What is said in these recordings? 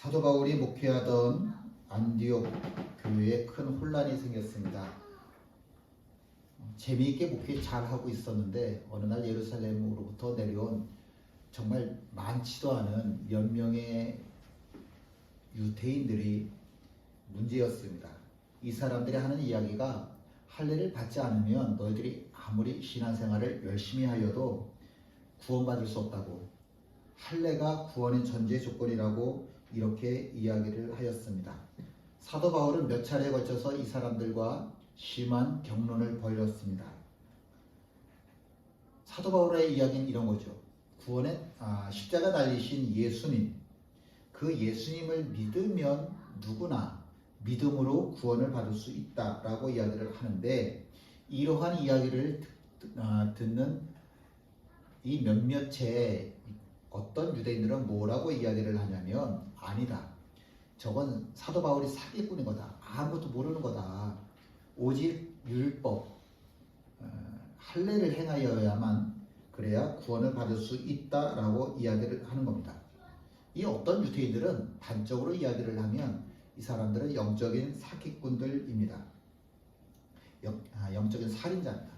사도 바울이 목회하던 안디옥 교회에 큰 혼란이 생겼습니다. 재미있게 목회 잘하고 있었는데 어느 날 예루살렘으로부터 내려온 정말 많지도 않은 몇 명의 유대인들이 문제였습니다. 이 사람들이 하는 이야기가 할례를 받지 않으면 너희들이 아무리 신앙생활을 열심히 하여도 구원받을 수 없다고, 할례가 구원의 전제 조건이라고 이렇게 이야기를 하였습니다. 사도 바울은 몇 차례에 걸쳐서 이 사람들과 심한 격론을 벌였습니다. 사도 바울의 이야기는 이런 거죠. 십자가 달리신 예수님, 그 예수님을 믿으면 누구나 믿음으로 구원을 받을 수 있다라고 이야기를 하는데, 이러한 이야기를 듣는 이 몇몇의 어떤 유대인들은 뭐라고 이야기를 하냐면, 아니다, 저건 사도 바울이 사기꾼인 거다, 아무것도 모르는 거다, 오직 율법, 할례를 행하여야만 그래야 구원을 받을 수 있다라고 이야기를 하는 겁니다. 이 어떤 유대인들은 단적으로 이야기를 하면 이 사람들은 영적인 사기꾼들입니다. 영적인 살인자입니다.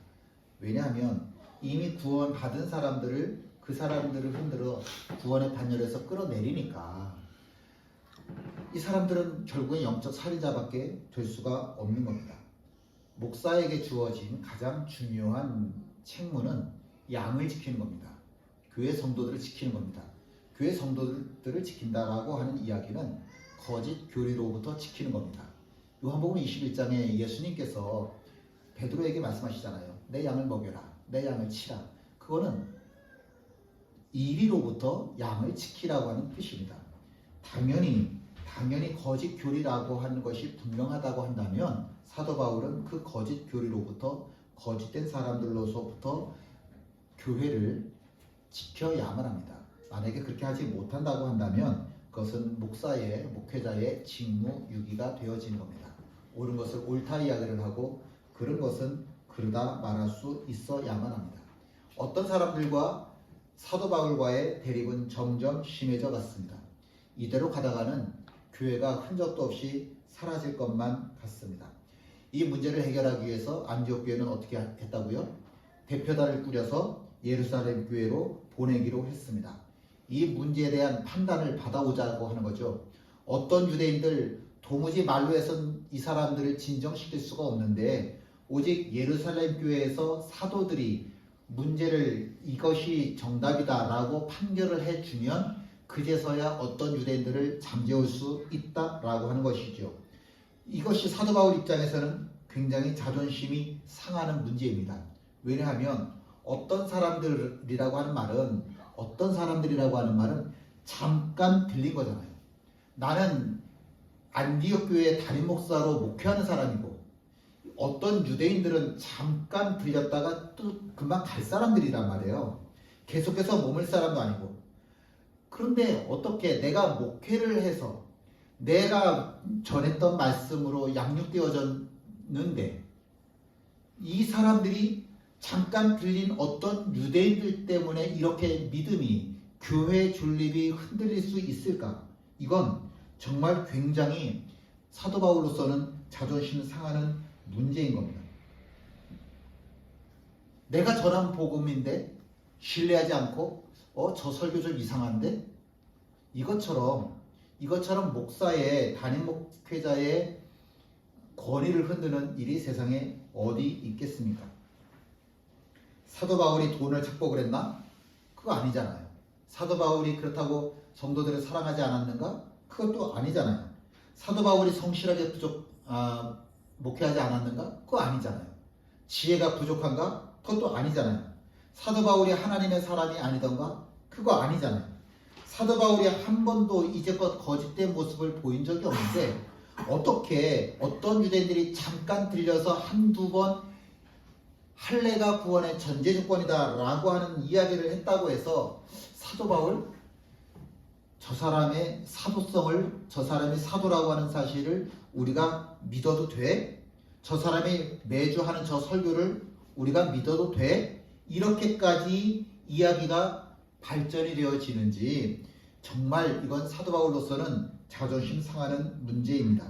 왜냐하면 이미 구원받은 사람들을, 그 사람들을 흔들어 구원의 반열에서 끌어내리니까 이 사람들은 결국엔 영적 살인자밖에 될 수가 없는 겁니다. 목사에게 주어진 가장 중요한 책무는 양을 지키는 겁니다. 교회 성도들을 지키는 겁니다. 교회 성도들을 지킨다라고 하는 이야기는 거짓 교리로부터 지키는 겁니다. 요한복음 21장에 예수님께서 베드로에게 말씀하시잖아요. 내 양을 먹여라, 내 양을 치라. 그거는 이리로부터 양을 지키라고 하는 뜻입니다. 당연히 거짓 교리라고 하는 것이 분명하다고 한다면 사도 바울은 그 거짓 교리로부터, 거짓된 사람들로서부터 교회를 지켜야만 합니다. 만약에 그렇게 하지 못한다고 한다면 그것은 목회자의 직무 유기가 되어지는 겁니다. 옳은 것을 옳다 이야기를 하고 그른 것은 그르다 말할 수 있어야만 합니다. 어떤 사람들과 사도 바울과의 대립은 점점 심해져 갔습니다. 이대로 가다가는 교회가 흔적도 없이 사라질 것만 같습니다. 이 문제를 해결하기 위해서 안디옥 교회는 어떻게 했다고요? 대표단을 꾸려서 예루살렘 교회로 보내기로 했습니다. 이 문제에 대한 판단을 받아오자고 하는 거죠. 어떤 유대인들 도무지 말로 해서는 이 사람들을 진정시킬 수가 없는데, 오직 예루살렘 교회에서 사도들이 문제를 이것이 정답이다라고 판결을 해주면 그제서야 어떤 유대인들을 잠재울 수 있다라고 하는 것이죠. 이것이 사도 바울 입장에서는 굉장히 자존심이 상하는 문제입니다. 왜냐하면 어떤 사람들이라고 하는 말은 잠깐 들린 거잖아요. 나는 안디옥 교회 담임 목사로 목회하는 사람이고, 어떤 유대인들은 잠깐 들렸다가 또 금방 갈 사람들이란 말이에요. 계속해서 머물 사람도 아니고. 그런데 어떻게 내가 목회를 해서 내가 전했던 말씀으로 양육되어졌는데 이 사람들이 잠깐 들린 어떤 유대인들 때문에 이렇게 믿음이, 교회 존립이 흔들릴 수 있을까? 이건 정말 굉장히 사도 바울로서는 자존심 상하는 문제인 겁니다. 내가 전한 복음인데 신뢰하지 않고 저 설교 좀 이상한데? 이것처럼 목사의, 담임 목회자의 권위를 흔드는 일이 세상에 어디 있겠습니까? 사도 바울이 돈을 착복을 했나? 그거 아니잖아요. 사도 바울이 그렇다고 성도들을 사랑하지 않았는가? 그것도 아니잖아요. 사도 바울이 성실하게 목회하지 않았는가? 그거 아니잖아요. 지혜가 부족한가? 그것도 아니잖아요. 사도 바울이 하나님의 사람이 아니던가? 그거 아니잖아요. 사도 바울이 한 번도 이제껏 거짓된 모습을 보인 적이 없는데 어떻게 어떤 유대인들이 잠깐 들려서 한두 번 할례가 구원의 전제 조건이다 라고 하는 이야기를 했다고 해서 사도 바울, 저 사람의 사도성을, 저 사람이 사도라고 하는 사실을 우리가 믿어도 돼? 저 사람이 매주 하는 저 설교를 우리가 믿어도 돼? 이렇게까지 이야기가 발전이 되어지는지 정말 이건 사도 바울로서는 자존심 상하는 문제입니다.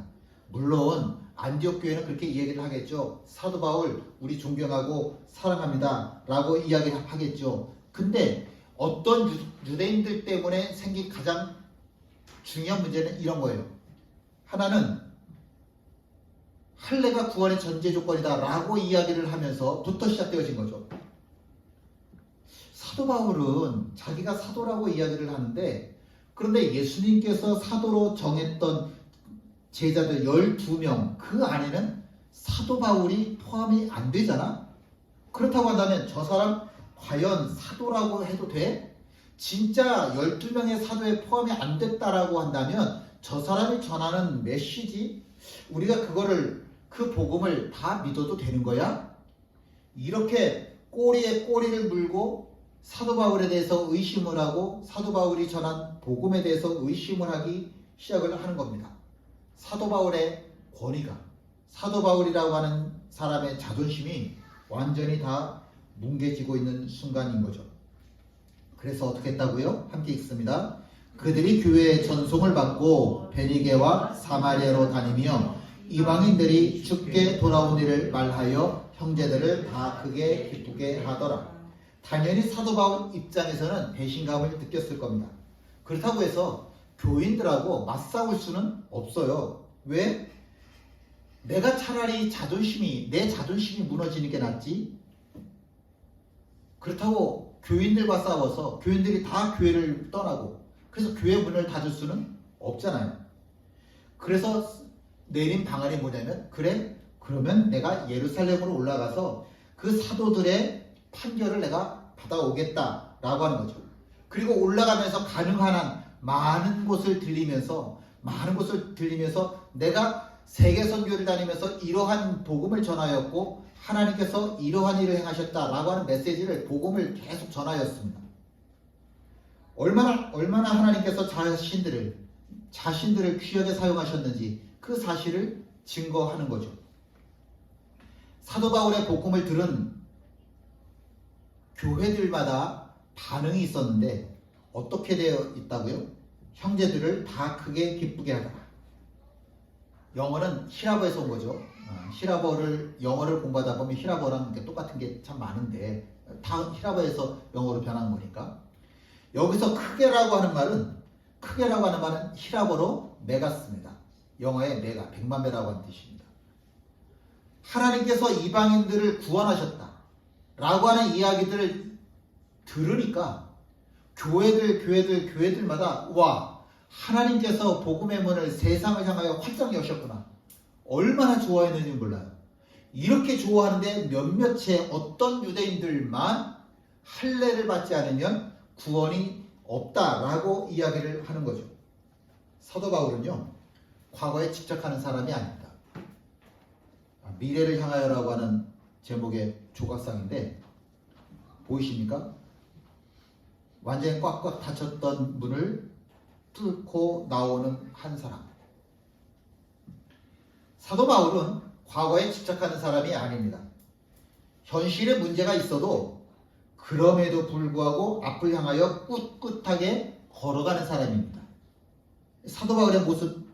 물론 안디옥 교회는 그렇게 이야기를 하겠죠. 사도 바울 우리 존경하고 사랑합니다 라고 이야기를 하겠죠. 근데 어떤 유대인들 때문에 생긴 가장 중요한 문제는 이런 거예요. 하나는 할례가 구원의 전제 조건이다 라고 이야기를 하면서부터 시작되어진 거죠. 사도 바울은 자기가 사도라고 이야기를 하는데, 그런데 예수님께서 사도로 정했던 제자들 12명 그 안에는 사도 바울이 포함이 안 되잖아. 그렇다고 한다면 저 사람 과연 사도라고 해도 돼? 진짜 12명의 사도에 포함이 안 됐다라고 한다면 저 사람이 전하는 메시지, 우리가 그 복음을 다 믿어도 되는 거야? 이렇게 꼬리에 꼬리를 물고 사도 바울에 대해서 의심을 하고 사도 바울이 전한 복음에 대해서 의심을 하기 시작을 하는 겁니다. 사도 바울의 권위가, 사도 바울이라고 하는 사람의 자존심이 완전히 다 뭉개지고 있는 순간인 거죠. 그래서 어떻게 했다고요? 함께 읽습니다. 그들이 교회의 전송을 받고 베니게와 사마리아로 다니며 이방인들이 주께 돌아온 일을 말하여 형제들을 다 크게 기쁘게 하더라. 당연히 사도 바울 입장에서는 배신감을 느꼈을 겁니다. 그렇다고 해서 교인들하고 맞싸울 수는 없어요. 왜? 내가 차라리 내 자존심이 무너지는 게 낫지. 그렇다고 교인들과 싸워서 교인들이 다 교회를 떠나고 그래서 교회 문을 닫을 수는 없잖아요. 그래서 내린 방안이 뭐냐면, 그래? 그러면 내가 예루살렘으로 올라가서 그 사도들의 판결을 내가 받아오겠다 라고 하는 거죠. 그리고 올라가면서 가능한 한 많은 곳을 들리면서 내가 세계 선교를 다니면서 이러한 복음을 전하였고 하나님께서 이러한 일을 행하셨다라고 하는 메시지를, 복음을 계속 전하였습니다. 얼마나 하나님께서 자신들을 귀하게 사용하셨는지 그 사실을 증거하는 거죠. 사도 바울의 복음을 들은 교회들마다 반응이 있었는데 어떻게 되어 있다고요? 형제들을 다 크게 기쁘게 하더라. 영어는 히라보에서 온 거죠. 영어를 공부하다 보면 히라보랑 똑같은 게 참 많은데 다 히라보에서 영어로 변한 거니까. 여기서 크게라고 하는 말은 히라보로 메가스입니다. 영어의 메가, 100만 배라고 하는 뜻입니다. 하나님께서 이방인들을 구원하셨다 라고 하는 이야기들을 들으니까 교회들마다 와, 하나님께서 복음의 문을 세상을 향하여 활짝 여셨구나. 얼마나 좋아했는지 몰라요. 이렇게 좋아하는데 몇몇의 어떤 유대인들만 할례를 받지 않으면 구원이 없다라고 이야기를 하는 거죠. 사도 바울은요, 과거에 집착하는 사람이 아닙니다. 미래를 향하여라고 하는 제목의 조각상인데 보이십니까? 완전히 꽉꽉 닫혔던 문을 뚫고 나오는 한 사람. 사도 바울은 과거에 집착하는 사람이 아닙니다. 현실에 문제가 있어도 그럼에도 불구하고 앞을 향하여 꿋꿋하게 걸어가는 사람입니다. 사도 바울의 모습,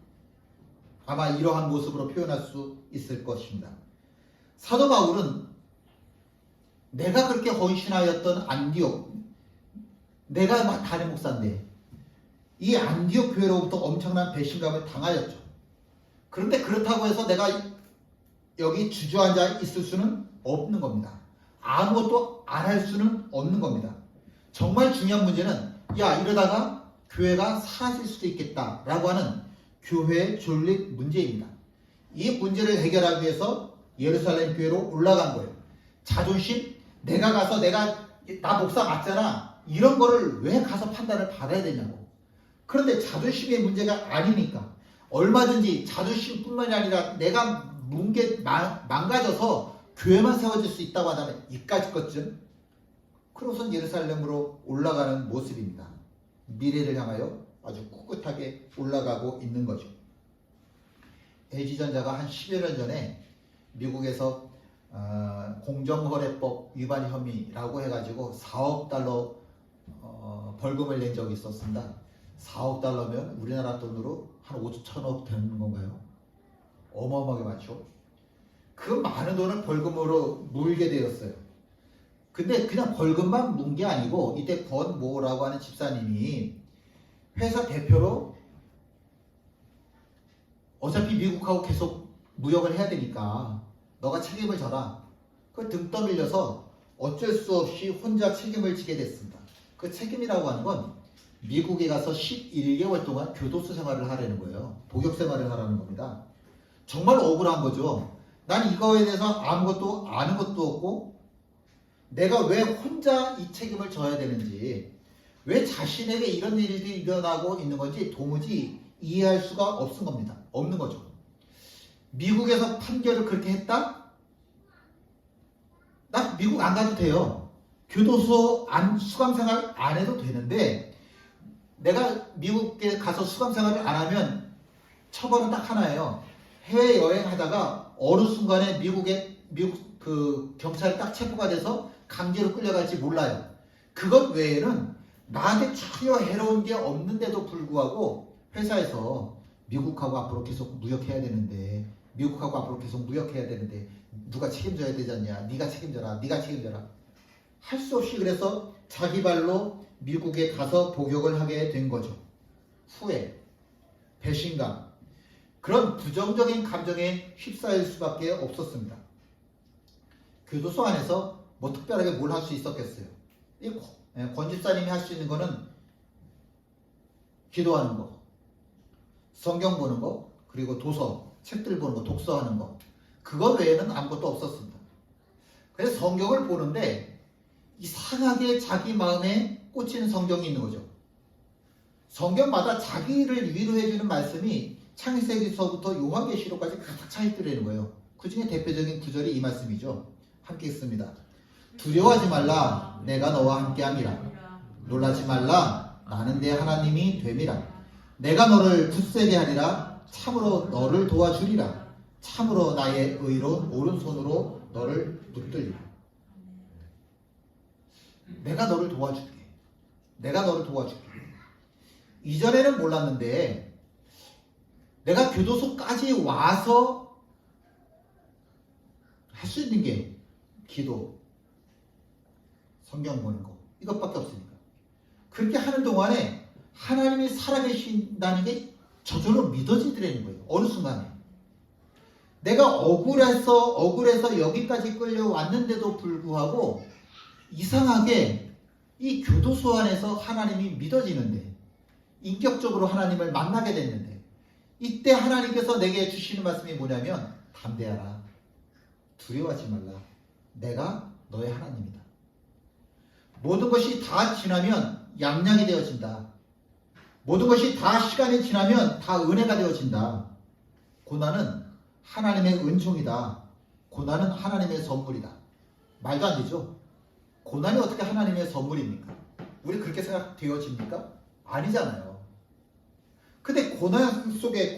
아마 이러한 모습으로 표현할 수 있을 것입니다. 사도 바울은 내가 그렇게 헌신하였던 안디옥, 내가 담임 목사인데 이 안디옥 교회로부터 엄청난 배신감을 당하였죠. 그런데 그렇다고 해서 내가 여기 주저앉아 있을 수는 없는 겁니다. 아무것도 안 할 수는 없는 겁니다. 정말 중요한 문제는, 야, 이러다가 교회가 사라질 수도 있겠다 라고 하는 교회의 존립 문제입니다. 이 문제를 해결하기 위해서 예루살렘 교회로 올라간 거예요. 자존심? 내가 가서 나 목사 맞잖아, 이런 거를 왜 가서 판단을 받아야 되냐고. 그런데 자존심의 문제가 아니니까 얼마든지 자존심뿐만이 아니라 내가 망가져서 교회만 세워질 수 있다고 한다면 이까짓 것쯤, 그로선 예루살렘으로 올라가는 모습입니다. 미래를 향하여 아주 꿋꿋하게 올라가고 있는 거죠. LG전자가 한 10여 년 전에 미국에서 공정거래법 위반 혐의라고 해가지고 4억 달러 벌금을 낸 적이 있었습니다. 4억 달러면 우리나라 돈으로 한 5천억 되는 건가요? 어마어마하게 많죠. 그 많은 돈을 벌금으로 물게 되었어요. 근데 그냥 벌금만 문 게 아니고 이때 권모라고 하는 집사님이 회사 대표로 어차피 미국하고 계속 무역을 해야 되니까 너가 책임을 져라. 그걸 등 떠밀려서 어쩔 수 없이 혼자 책임을 지게 됐습니다. 그 책임이라고 하는 건 미국에 가서 11개월 동안 교도소 생활을 하라는 거예요. 복역 생활을 하라는 겁니다. 정말 억울한 거죠. 난 이거에 대해서 아무것도 아는 것도 없고 내가 왜 혼자 이 책임을 져야 되는지, 왜 자신에게 이런 일들이 일어나고 있는 건지 도무지 이해할 수가 없는 거죠. 미국에서 판결을 그렇게 했다? 나 미국 안 가도 돼요. 교도소 수감 생활 안 해도 되는데 내가 미국에 가서 수감 생활을 안 하면 처벌은 딱 하나예요. 해외 여행하다가 어느 순간에 미국 그 경찰에 딱 체포가 돼서 강제로 끌려갈지 몰라요. 그것 외에는 나한테 전혀 해로운 게 없는데도 불구하고 회사에서 미국하고 앞으로 계속 무역해야 되는데 누가 책임져야 되지 않냐? 네가 책임져라. 할 수 없이 그래서 자기 발로 미국에 가서 복역을 하게 된 거죠. 후회, 배신감, 그런 부정적인 감정에 휩싸일 수밖에 없었습니다. 교도소 안에서 뭐 특별하게 뭘 할 수 있었겠어요? 권 집사님이 할 수 있는 거는 기도하는 거, 성경 보는 거, 그리고 도서, 책들 보는 거, 독서하는 거. 그거 외에는 아무것도 없었습니다. 그래서 성경을 보는데 이상하게 자기 마음에 꽂히는 성경이 있는 거죠. 성경마다 자기를 위로해주는 말씀이 창세기서부터 요한계시록까지 가득 차 있더라는 거예요. 그 중에 대표적인 구절이 이 말씀이죠. 함께 읽습니다. 두려워하지 말라, 내가 너와 함께함이라. 놀라지 말라, 나는 내 하나님이 됨이라. 내가 너를 굳세게 하리라. 참으로 너를 도와주리라. 참으로 나의 의로운 오른손으로 너를 붙들리라. 내가 너를 도와줄게. 이전에는 몰랐는데 내가 교도소까지 와서 할 수 있는 게 기도, 성경 보는 거, 이것밖에 없으니까. 그렇게 하는 동안에 하나님이 살아계신다는 게 저절로 믿어지더라는 거예요. 어느 순간에. 내가 억울해서 여기까지 끌려왔는데도 불구하고 이상하게 이 교도소 안에서 하나님이 믿어지는데, 인격적으로 하나님을 만나게 됐는데, 이때 하나님께서 내게 주시는 말씀이 뭐냐면, 담대하라. 두려워하지 말라. 내가 너의 하나님이다. 모든 것이 다 지나면 양약이 되어진다. 모든 것이 다 시간이 지나면 다 은혜가 되어진다. 고난은 하나님의 은총이다. 고난은 하나님의 선물이다. 말도 안 되죠? 고난이 어떻게 하나님의 선물입니까? 우리 그렇게 생각되어집니까? 아니잖아요. 근데 고난 속에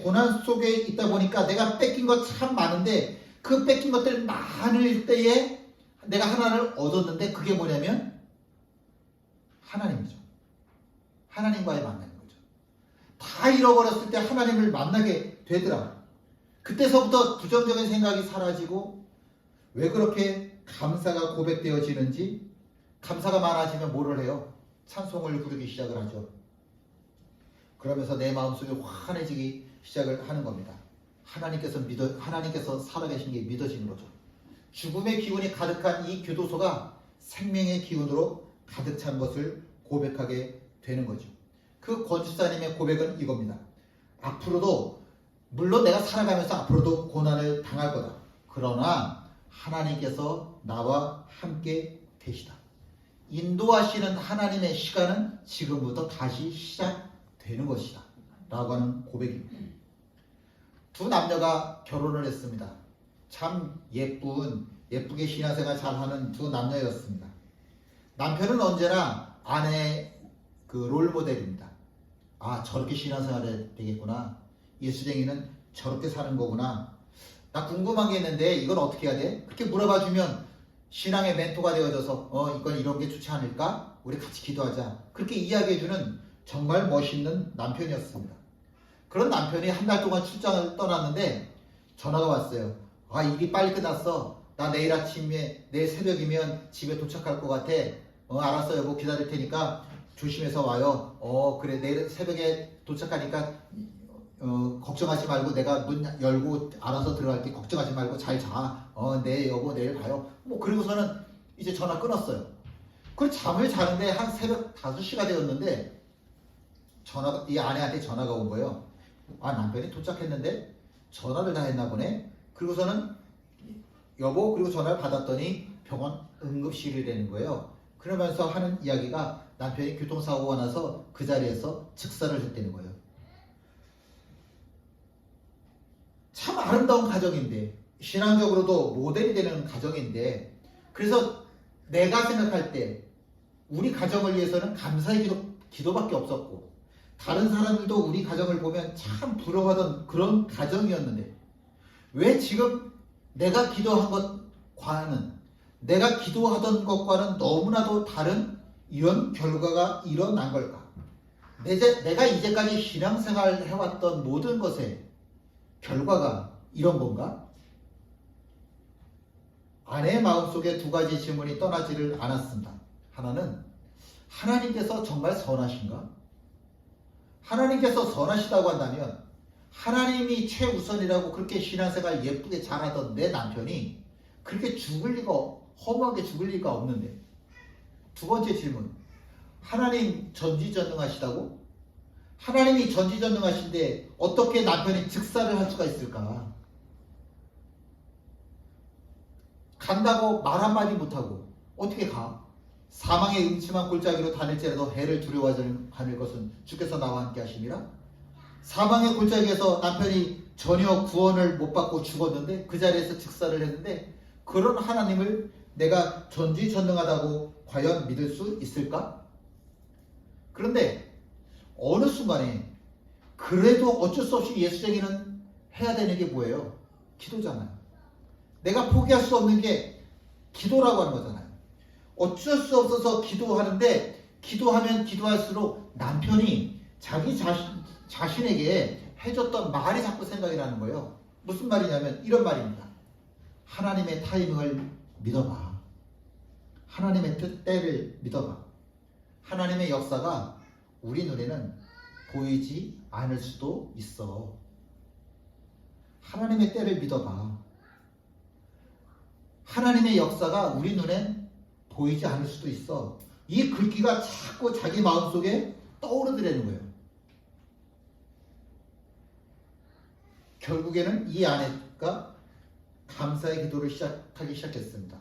있다 보니까 내가 뺏긴 것 참 많은데 그 뺏긴 것들 많을 때에 내가 하나를 얻었는데 그게 뭐냐면 하나님이죠. 하나님과의 만남인 거죠. 다 잃어버렸을 때 하나님을 만나게 되더라. 그때서부터 부정적인 생각이 사라지고 왜 그렇게 감사가 고백되어지는지, 감사가 많아지면 뭐를 해요? 찬송을 부르기 시작을 하죠. 그러면서 내 마음속에 환해지기 시작을 하는 겁니다. 하나님께서 살아계신 게 믿어지는 거죠. 죽음의 기운이 가득한 이 교도소가 생명의 기운으로 가득 찬 것을 고백하게 되는 거죠. 그 권집사님의 고백은 이겁니다. 앞으로도, 물론 내가 살아가면서 앞으로도 고난을 당할 거다. 그러나 하나님께서 나와 함께 계시다. 인도하시는 하나님의 시간은 지금부터 다시 시작되는 것이다. 라고 하는 고백입니다. 두 남녀가 결혼을 했습니다. 참 예쁘게 신앙생활 잘하는 두 남녀였습니다. 남편은 언제나 아내의 그 롤모델입니다. 아, 저렇게 신앙생활을 되겠구나. 예수쟁이는 저렇게 사는 거구나. 나 궁금한 게 있는데 이건 어떻게 해야 돼? 그렇게 물어봐주면 신앙의 멘토가 되어져서 이건 이런 게 좋지 않을까? 우리 같이 기도하자. 그렇게 이야기해주는 정말 멋있는 남편이었습니다. 그런 남편이 한 달 동안 출장을 떠났는데 전화가 왔어요. 아, 일이 빨리 끝났어. 나 내일 아침에, 내일 새벽이면 집에 도착할 것 같아. 알았어, 여보. 기다릴 테니까 조심해서 와요. 그래. 내일 새벽에 도착하니까 걱정하지 말고 내가 문 열고 알아서 들어갈게. 걱정하지 말고 잘 자. 네, 여보. 내일 봐요. 뭐 그리고서는 이제 전화 끊었어요. 그 잠을 자는데 한 새벽 5시가 되었는데 이 아내한테 전화가 온 거예요. 아, 남편이 도착했는데 전화를 다 했나 보네. 그리고서는 여보, 그리고 전화를 받았더니 병원 응급실이 되는 거예요. 그러면서 하는 이야기가 남편이 교통사고가 나서 그 자리에서 즉사를 했다는 거예요. 참 아름다운 가정인데, 신앙적으로도 모델이 되는 가정인데, 그래서 내가 생각할 때 우리 가정을 위해서는 감사의 기도밖에 없었고, 다른 사람들도 우리 가정을 보면 참 부러워하던 그런 가정이었는데, 왜 지금 내가 기도한 것과는, 내가 기도하던 것과는 너무나도 다른 이런 결과가 일어난 걸까? 내가 이제까지 신앙생활을 해왔던 모든 것의 결과가 이런 건가? 아내의 마음속에 두 가지 질문이 떠나지를 않았습니다. 하나는, 하나님께서 정말 선하신가? 하나님께서 선하시다고 한다면 하나님이 최우선이라고 그렇게 신앙생활 예쁘게 잘하던 내 남편이 그렇게 허무하게 죽을 리가 없는데. 두 번째 질문, 하나님 전지전능하시다고? 하나님이 전지전능하신데 어떻게 남편이 즉사를 할 수가 있을까? 간다고 말 한마디 못하고 어떻게 가? 사망의 음침한 골짜기로 다닐지라도 해를 두려워하지 않을 것은 주께서 나와 함께 하심이라. 사망의 골짜기에서 남편이 전혀 구원을 못 받고 죽었는데 그 자리에서 즉사를 했는데, 그런 하나님을 내가 전지전능하다고 과연 믿을 수 있을까? 그런데 어느 순간에 그래도 어쩔 수 없이 예수쟁이는 해야 되는 게 뭐예요? 기도잖아요. 내가 포기할 수 없는 게 기도라고 하는 거잖아요. 어쩔 수 없어서 기도하는데, 기도하면 기도할수록 남편이 자기 자신에게 해줬던 말이 자꾸 생각이 나는 거예요. 무슨 말이냐면 이런 말입니다. 하나님의 타이밍을 믿어봐. 하나님의 때를 믿어봐. 하나님의 역사가 우리 눈에는 보이지 않을 수도 있어. 하나님의 때를 믿어봐. 하나님의 역사가 우리 눈엔 보이지 않을 수도 있어. 이 글귀가 자꾸 자기 마음속에 떠오르더라는 거예요. 결국에는 이 아내가 감사의 기도를 하기 시작했습니다.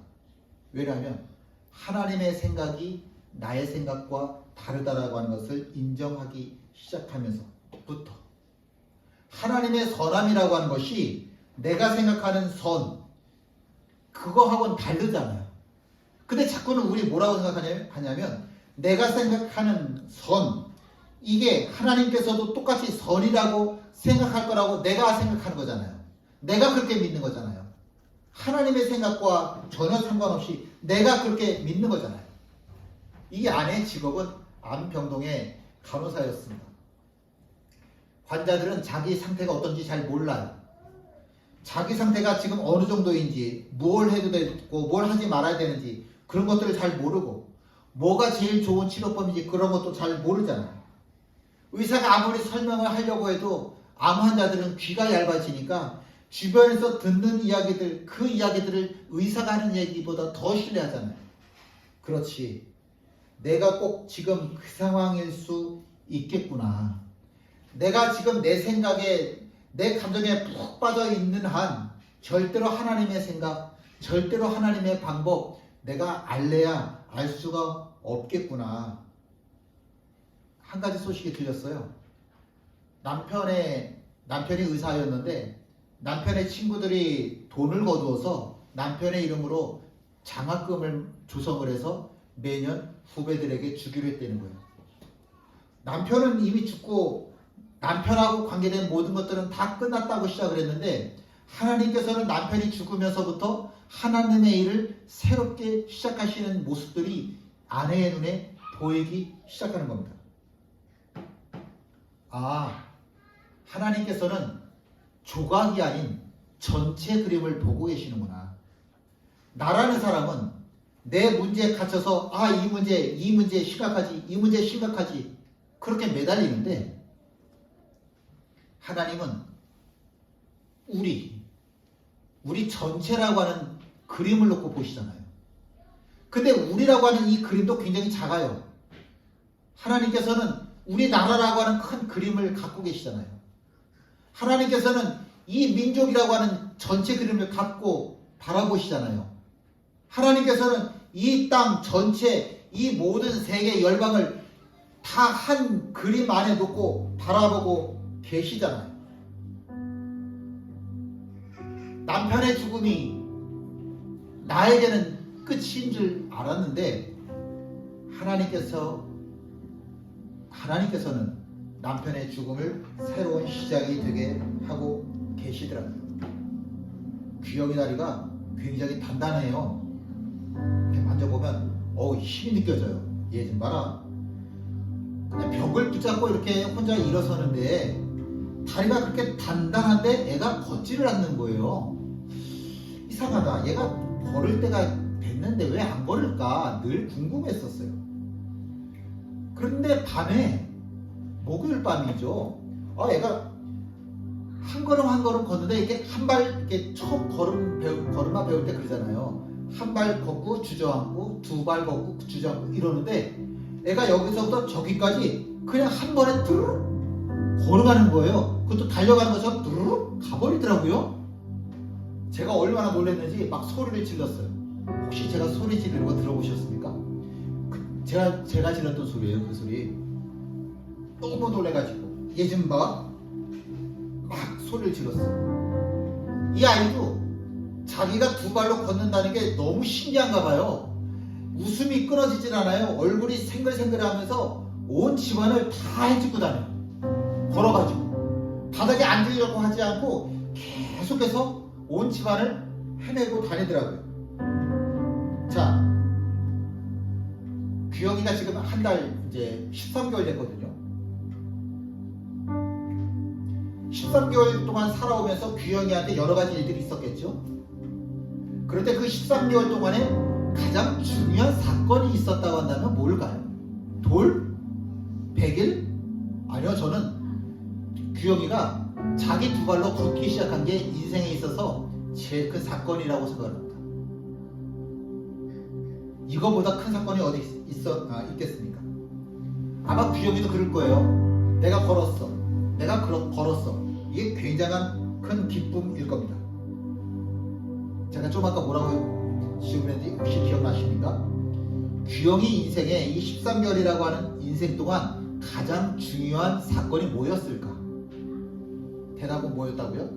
왜냐하면 하나님의 생각이 나의 생각과 다르다라고 하는 것을 인정하기 시작하면서부터, 하나님의 선함이라고 하는 것이 내가 생각하는 선, 그거하고는 다르잖아요. 근데 자꾸는 우리 뭐라고 생각하냐면 내가 생각하는 선, 이게 하나님께서도 똑같이 선이라고 생각할 거라고 내가 생각하는 거잖아요. 내가 그렇게 믿는 거잖아요. 하나님의 생각과 전혀 상관없이 내가 그렇게 믿는 거잖아요. 이 아내의 직업은 암병동의 간호사였습니다. 환자들은 자기 상태가 어떤지 잘 몰라요. 자기 상태가 지금 어느 정도인지, 뭘 해도 되고 뭘 하지 말아야 되는지 그런 것들을 잘 모르고, 뭐가 제일 좋은 치료법인지 그런 것도 잘 모르잖아요. 의사가 아무리 설명을 하려고 해도 암 환자들은 귀가 얇아지니까 주변에서 듣는 이야기들, 그 이야기들을 의사가 하는 얘기보다 더 신뢰하잖아요. 그렇지, 내가 꼭 지금 그 상황일 수 있겠구나. 내가 지금 내 생각에, 내 감정에 푹 빠져 있는 한 절대로 하나님의 생각, 절대로 하나님의 방법 내가 알래야 알 수가 없겠구나. 한 가지 소식이 들렸어요. 남편이 의사였는데 남편의 친구들이 돈을 거두어서 남편의 이름으로 장학금을 조성을 해서 매년 후배들에게 주기로 했다는 거예요. 남편은 이미 죽고 남편하고 관계된 모든 것들은 다 끝났다고 시작을 했는데, 하나님께서는 남편이 죽으면서부터 하나님의 일을 새롭게 시작하시는 모습들이 아내의 눈에 보이기 시작하는 겁니다. 하나님께서는 조각이 아닌 전체 그림을 보고 계시는구나. 나라는 사람은 내 문제에 갇혀서 이 문제 심각하지 그렇게 매달리는데, 하나님은 우리 전체라고 하는 그림을 놓고 보시잖아요. 근데 우리라고 하는 이 그림도 굉장히 작아요. 하나님께서는 우리나라라고 하는 큰 그림을 갖고 계시잖아요. 하나님께서는 이 민족이라고 하는 전체 그림을 갖고 바라보시잖아요. 하나님께서는 이 땅 전체, 이 모든 세계 열방을 다 한 그림 안에 놓고 바라보고 계시잖아요. 남편의 죽음이 나에게는 끝인 줄 알았는데, 하나님께서는 남편의 죽음을 새로운 시작이 되게 하고 계시더라고요. 귀여운 다리가 굉장히 단단해요. 이렇게 만져보면 힘이 느껴져요. 얘 좀 봐라. 그냥 벽을 붙잡고 이렇게 혼자 일어서는데 다리가 그렇게 단단한데 애가 걷지를 않는 거예요. 이상하다. 얘가 걸을 때가 됐는데 왜 안 걸을까 늘 궁금했었어요. 그런데 밤에, 목요일 밤이죠. 애가 한 걸음 걷는데 이렇게 한 발, 이렇게 처음 걸음마 배울 때 그러잖아요. 한 발 걷고 주저앉고, 두 발 걷고 주저앉고 이러는데, 애가 여기서부터 저기까지 그냥 한 번에 뚜루룩 걸어가는 거예요. 그것도 달려가는 것처럼 뚜루룩 가버리더라고요. 제가 얼마나 놀랐는지 막 소리를 질렀어요. 혹시 제가 소리 지르는 거 들어보셨습니까? 제가 질렀던 소리예요. 그 소리. 너무 놀래가지고 얘 좀 봐. 막 소리를 질렀어요. 이 아이도 자기가 두 발로 걷는다는 게 너무 신기한가 봐요. 웃음이 끊어지질 않아요. 얼굴이 생글생글하면서 온 집안을 다 헤집고 다녀요. 걸어가지고 바닥에 앉으려고 하지 않고 계속해서 온 집안을 헤매고 다니더라고요. 자, 규영이가 지금 한 달 이제 13개월 됐거든요. 13개월 동안 살아오면서 규영이한테 여러 가지 일들이 있었겠죠. 그런데 그 13개월 동안에 가장 중요한 사건이 있었다고 한다면 뭘까요? 돌? 100일? 아니요, 저는 규영이가 자기 두 발로 걷기 시작한 게 인생에 있어서 제일 큰 사건이라고 생각합니다. 이거보다 큰 사건이 어디 있겠습니까? 아마 규영이도 그럴 거예요. 내가 걸었어. 이게 굉장한 큰 기쁨일 겁니다. 제가 좀 아까 뭐라고 지금했는지 혹시 기억나십니까? 규영이 인생에 이 13개월이라고 하는 인생 동안 가장 중요한 사건이 뭐였을까? 대답은 뭐였다고요?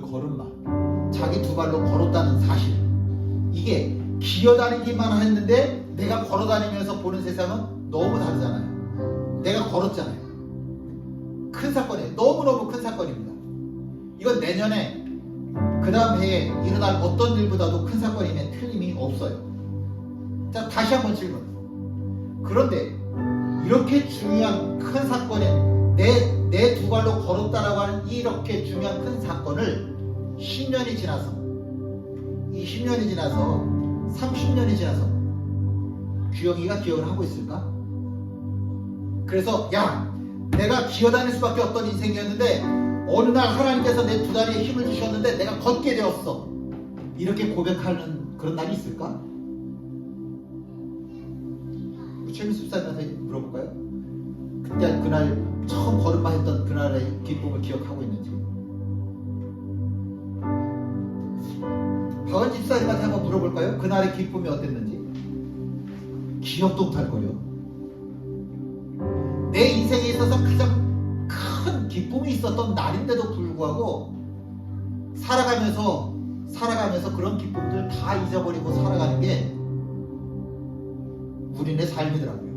걸음마. 자기 두 발로 걸었다는 사실. 이게 기어다니기만 했는데 내가 걸어다니면서 보는 세상은 너무 다르잖아요. 내가 걸었잖아요. 큰 사건이에요. 너무너무 큰 사건입니다. 이건 내년에 그 다음 해에 일어날 어떤 일보다도 큰 사건이면 틀림이 없어요. 자, 다시 한번 질문. 그런데 이렇게 중요한 큰 사건에 내 두 발로 걸었다라고 하는 이렇게 중요한 큰 사건을 10년이 지나서, 20년이 지나서, 30년이 지나서 규영이가 기억을 하고 있을까? 그래서 내가 기어다닐 수밖에 없던 인생이었는데 어느 날 하나님께서 내 두 다리에 힘을 주셨는데 내가 걷게 되었어. 이렇게 고백하는 그런 날이 있을까? 최민수 집사님한테 물어볼까요? 그때 그날 처음 걸음마 했던 그날의 기쁨을 기억하고 있는지. 박은 집사님한테 한번 물어볼까요? 그날의 기쁨이 어땠는지. 기억도 못할 거예요. 내 인생에 있어서 가장 큰 기쁨이 있었던 날인데도 불구하고 살아가면서 그런 기쁨들 다 잊어버리고 살아가는 게 우리네 삶이더라고요.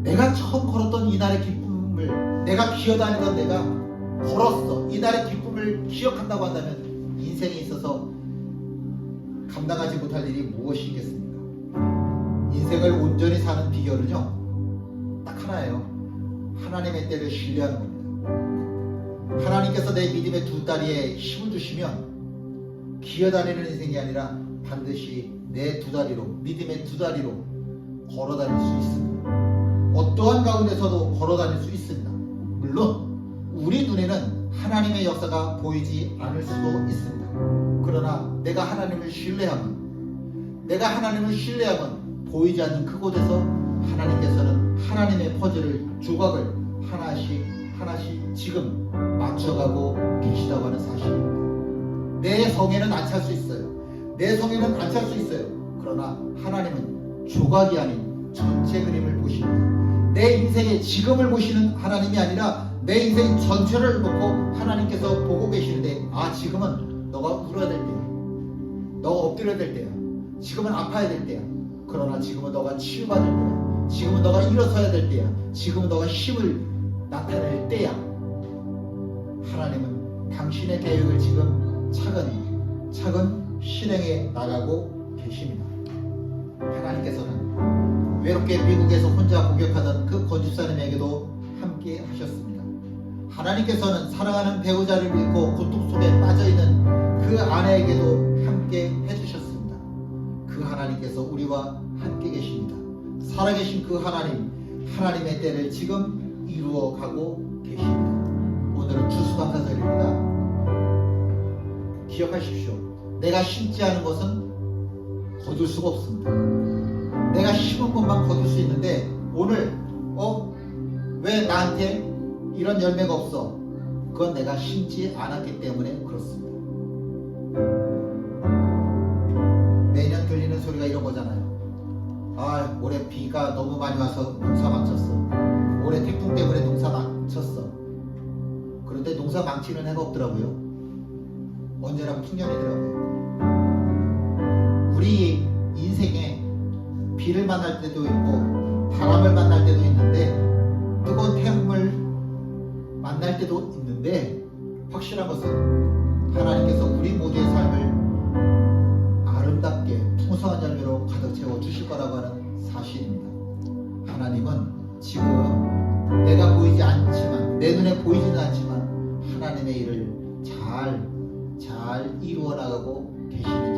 내가 처음 걸었던 이날의 기쁨을, 내가 기어다니던 내가 걸었어. 이날의 기쁨을 기억한다고 한다면 인생에 있어서 감당하지 못할 일이 무엇이 있겠습니까? 인생을 온전히 사는 비결은요, 하나예요. 하나님의 때를 신뢰하는 겁니다. 하나님께서 내 믿음의 두 다리에 힘을 주시면 기어다니는 인생이 아니라 반드시 내 두 다리로, 믿음의 두 다리로 걸어 다닐 수 있습니다. 어떠한 가운데서도 걸어 다닐 수 있습니다. 물론 우리 눈에는 하나님의 역사가 보이지 않을 수도 있습니다. 그러나 내가 하나님을 신뢰하면 보이지 않는 그곳에서 하나님께서는 하나님의 퍼즐을, 조각을 하나씩 지금 맞춰가고 계시다고 하는 사실입니다. 내 성에는 안 찰 수 있어요. 그러나 하나님은 조각이 아닌 전체 그림을 보십니다. 내 인생의 지금을 보시는 하나님이 아니라 내 인생 전체를 놓고 하나님께서 보고 계시는데, 지금은 너가 울어야 될 때야. 너가 엎드려야 될 때야. 지금은 아파야 될 때야. 그러나 지금은 너가 치유받을 때야. 지금은 너가 일어서야 될 때야. 지금은 너가 힘을 나타낼 때야. 하나님은 당신의 계획을 지금 차근차근 실행해 나가고 계십니다. 하나님께서는 외롭게 미국에서 혼자 목욕하던 그 권집사님에게도 함께 하셨습니다. 하나님께서는 사랑하는 배우자를 잃고 고통 속에 빠져있는 그 아내에게도 함께 해주셨습니다. 그 하나님께서 우리와 함께 계십니다. 살아계신 그 하나님의 때를 지금 이루어가고 계십니다. 오늘은 추수감사절입니다. 기억하십시오. 내가 심지 않은 것은 거둘 수가 없습니다. 내가 심은 것만 거둘 수 있는데, 오늘 왜 나한테 이런 열매가 없어? 그건 내가 심지 않았기 때문에 그렇습니다. 매년 들리는 소리가 이런 거잖아요. 올해 비가 너무 많이 와서 농사 망쳤어. 올해 태풍 때문에 농사 망쳤어. 그런데 농사 망치는 해가 없더라고요. 언제나 풍년이더라고요. 우리 인생에 비를 만날 때도 있고 바람을 만날 때도 있는데, 뜨거운 태양을 만날 때도 있는데, 확실한 것은 하나님께서 우리 모두의 삶을 아름답게 풍성한 열매로 가득 채워 주실 거라고 하는 사실입니다. 하나님은 지금 내가 보이지 않지만, 내 눈에 보이지는 않지만 하나님의 일을 잘 이루어 나가고 계십니다.